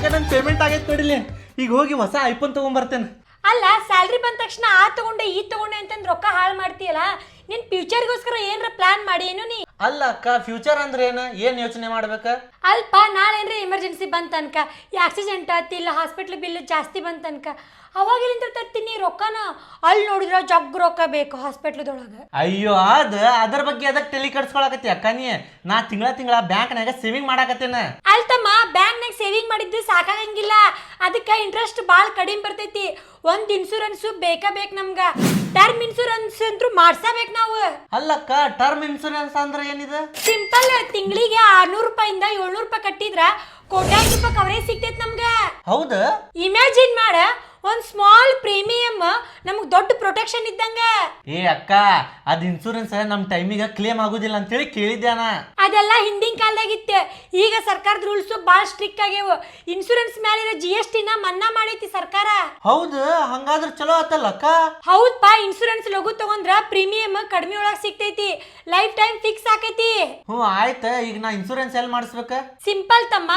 ನನ್ನ ಪೇಮೆಂಟ್ ಆಗೈತೆ ನೋಡಿಲಿ. ಈಗ ಹೋಗಿ ಹೊಸ ಐಫೋನ್ ತಗೊಂಬರ್ತೇನೆ. ಅಲ್ಲ ಸ್ಯಾಲ್ರಿ ಬಂದ ತಕ್ಷಣ ಆ ತಗೊಂಡೆ ಈ ತಗೊಂಡೆ ಅಂತಂದ್ ರೊಕ್ಕ ಹಾಳು ಮಾಡ್ತೀಯಲ್ಲ. ನಿನ್ ಫ್ಯೂಚರ್ಗೋಸ್ಕರ ಏನ್ರ ಪ್ಲಾನ್ ಮಾಡಿ ಏನು ನೀ? ಅಲ್ಲ ಅಕ್ಕ, ಫ್ಯೂಚರ್ ಅಂದ್ರೆ ಏನ್ ಯೋಚನೆ ಮಾಡ್ಬೇಕ? ಅಲ್ಪ ನಾಳೆ ಏನ್ರ ಎಮರ್ಜೆನ್ಸಿ ಬಂತನ್ಕ, ಆಕ್ಸಿಡೆಂಟ್ ಆತಿ ಇಲ್ಲ ಹಾಸ್ಪಿಟ್ಲ್ ಬಿಲ್ ಜಾಸ್ತಿ ಬಂತನ್ಕ, ಅವಾಗೆಲ್ಲಿಂದ ತರ್ತೀನಿ ರೊಕ್ಕನ? ಅಲ್ಲಿ ನೋಡಿದ್ರ ಜಗ್ ರೊಕ್ಕ ಬೇಕು ಹಾಸ್ಪಿಟ್ಲದೊಳಗೆ. ಅಯ್ಯೋ ಅದ್ರ ಬಗ್ಗೆ ಅದಕ್ಕೆ ತಲೆ ಕೆಡ್ಸ್ಕೊಳಕತ್ತಿ ಅಕ್ಕ ನೀ. ನಾ ತಿಂಗಳ ಬ್ಯಾಂಕ್ನಾಗ ಸೇವಿಂಗ್ ಮಾಡಾಕತ್ತೇನ. ಅಲ್ತಮ್ಮ, ಬ್ಯಾಂಕ್ನಾಗ ಸೇವಿಂಗ್ ಮಾಡಿದ್ದು ಸಾಕಾಗಂಗಿಲ್ಲ, ಅದಕ್ಕೆ ಇಂಟ್ರೆಸ್ಟ್ ಭಾಳ ಕಡಿಮೆ ಬರ್ತೈತಿ. ಒಂದ್ ಇನ್ಶೂರೆನ್ಸ್ ಬೇಕಾ ಬೇಕು ನಮ್ಗ. ಟರ್ಮ್ ಇನ್ಶೂರೆನ್ಸ್ ಅಂತೂ ಮಾಡ್ಸಬೇಕು ನಾವು. ಅಲ್ಲಕ್ಕ, ಟರ್ಮ್ ಇನ್ಶೂರೆನ್ಸ್ ಅಂದ್ರೆ ಏನಿದೆ? ಸಿಂಪಲ್, ತಿಂಗಳಿಗೆ 600 ರೂಪಾಯಿಂದ 700 ರೂಪಾಯಿ ಕಟ್ಟಿದ್ರ ಕೋಟ್ಯಾಂತರ ರೂಪಾಯಿ ಕವರೇಜ್ ಸಿಗ್ತೈತಿ ನಮ್ಗ. ಹೌದಾ? ಇಮ್ಯಾಜಿನ್ ಮಾಡ, ಒಂದ್ ಸ್ಮಾಲ್ ಪ್ರೀಮಿಯಂ ನಮಗ್ ದೊಡ್ಡ ಪ್ರೊಟೆಕ್ಷನ್ ಇದ್ದಂಗ. ಏ ಅಕ್ಕ, ಅದ್ ಇನ್ಶೂರೆನ್ಸ್ ನಮ್ ಟೈಮಿಗೆ ಕ್ಲೇಮ್ ಆಗುದಿಲ್ಲ ಅಂತೇಳಿ ಕೇಳಿದ್ಯಾನ. ಅದೆಲ್ಲ ಹಿಂದಿನ ಕಾಲದಾಗಿತ್ತು. ಈಗ ಸರ್ಕಾರದ ರೂಲ್ಸ್ ಬಾಳ ಸ್ಟ್ರಿಕ್ಟ್ ಆಗ್ಯಾವ. ಇನ್ಶೂರೆನ್ಸ್ ಮೇಲಿರೋ GST ನ ಮನ್ನಾ ಮಾಡೈತಿ ಸರ್ಕಾರ. ಹೌದು, ಹಂಗಾದ್ರ ಚಲೋ ಆತಲ್ಲ ಅಕ್ಕ. ಹೌದಪ್ಪ, ಇನ್ಶೂರೆನ್ಸ್ ಲಘು ತಗೊಂಡ್ರ ಪ್ರೀಮಿಯಂ ಕಡಿಮೆ ಒಳಗ್ ಸಿಗ್ತೈತಿ, ಲೈಫ್ ಟೈಮ್ ಫಿಕ್ಸ್ ಆಕೈತಿ. ಆಯ್ತ, ಈಗ ನಾ ಇನ್ಶೂರೆನ್ಸ್ ಎಲ್ಲಿ ಮಾಡಿಸ್ಬೇಕ? ಸಿಂಪಲ್ ತಮ್ಮ.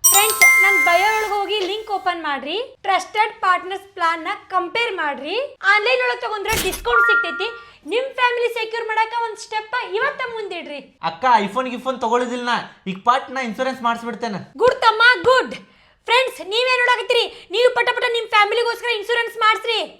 ಫ್ರೆಂಡ್ಸ್, ನನ್ನ ಬಯೋ ಒಳಗೆ ಹೋಗಿ ಲಿಂಕ್ ಓಪನ್ ಮಾಡ್ರಿ, ಟ್ರಸ್ಟೆಡ್ ಪಾರ್ಟ್ನರ್ಸ್ ಪ್ಲಾನ್ ನ ಕಂಪೇರ್ ಮಾಡ್ರಿ. ಆನ್ಲೈನ್ ಒಳಗೆ ತಗೊಂಡ್ರೆ ಡಿಸ್ಕೌಂಟ್ ಸಿಗ್ತೈತಿ. ನಿಮ್ ಫ್ಯಾಮಿಲಿ ಸೆಕ್ಯೂರ್ ಮಾಡಾಕ ಒಂದ್ ಸ್ಟೆಪ್ ಇವತ್ತ ಮುಂದಿಡ್ರಿ. ಅಕ್ಕ, ಐಫೋನ್ ತಗೊಳ್ಳೋದಿಲ್ಲ, ಈಗ ಪಾಟ್ ನಾ ಇನ್ಶೂರೆನ್ಸ್ ಮಾಡಿಸ್ಬಿಡ್ತೇನೆ. ಗುಡ್ ತಮ್ಮ, ಗುಡ್. ಫ್ರೆಂಡ್ಸ್, ನೀವೇನ್ ನೋಡಾಕತ್ತೀರಿ? ನೀವು ಪಟ ನಿಮ್ ಫ್ಯಾಮಿಲಿಗೋಸ್ಕರ ಇನ್ಶೂರೆನ್ಸ್ ಮಾಡಿಸ್ರಿ.